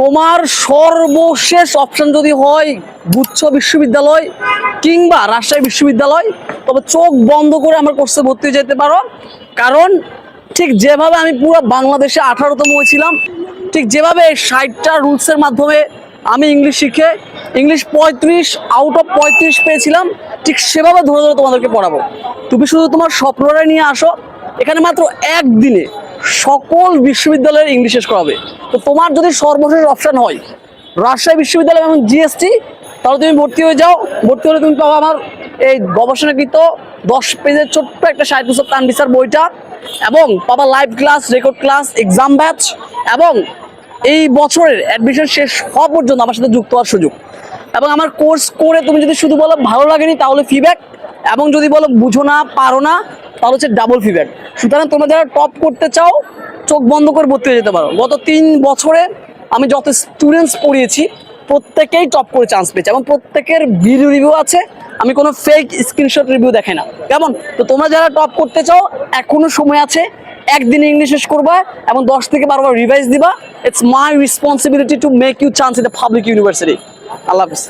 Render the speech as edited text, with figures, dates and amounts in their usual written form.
তোমার সর্বশেষ অপশন যদি হয় গুচ্ছ বিশ্ববিদ্যালয় কিংবা রাজশাহী বিশ্ববিদ্যালয়, তবে চোখ বন্ধ করে আমার কোর্সে ভর্তি হয়ে যেতে পারো। কারণ ঠিক যেভাবে আমি পুরো বাংলাদেশে 18তম হয়েছিলাম, ঠিক যেভাবে 60টা রুলসের মাধ্যমে আমি ইংলিশ শিখে ইংলিশ 35 আউট অফ 35 পেয়েছিলাম, ঠিক সেভাবে ধরে ধরে তোমাদেরকে পড়াবো। তুমি শুধু তোমার স্বপ্নটাই নিয়ে আসো, এখানে মাত্র একদিনে সকল বিশ্ববিদ্যালয়ের ইংলিশ শেষ করাবে। তো তোমার যদি সর্বশেষ অপশন হয় রাজশাহী বিশ্ববিদ্যালয় এবং জিএসটি, তাহলে তুমি ভর্তি হয়ে যাও। ভর্তি হলে তুমি পাবো আমার এই গবেষণাকৃত 10 পেজের ছোট্ট একটা সাহিত্য তানবিসার বইটা, এবং পাবা live class, record class, exam batch, এবং এই বছরের অ্যাডমিশন শেষ হওয়া পর্যন্ত আমার সাথে যুক্ত হওয়ার সুযোগ। এবং আমার কোর্স করে তুমি যদি শুধু বলো ভালো লাগেনি, তাহলে ফিডব্যাক, এবং যদি বলো বুঝো না পারো না, তাহলে হচ্ছে ডাবল ফিডব্যাক। সুতরাং তোমরা যারা টপ করতে চাও চোখ বন্ধ করে ভর্তি হয়ে যেতে পারো। গত 3 বছরে আমি যত স্টুডেন্টস পড়িয়েছি প্রত্যেকেই টপ করে চান্স পেয়েছে, এবং প্রত্যেকের ভিডিও রিভিউ আছে। আমি কোনো ফেক স্ক্রিনশট রিভিউ দেখাই না। কেমন? তো তোমরা যারা টপ করতে চাও এখনো সময় আছে, একদিনে ইংলিশ শেষ করবা এবং 10 থেকে 12 বার রিভাইজ দিবা। It's my responsibility to make you chance in the public university. আল্লাহ হাফিজ।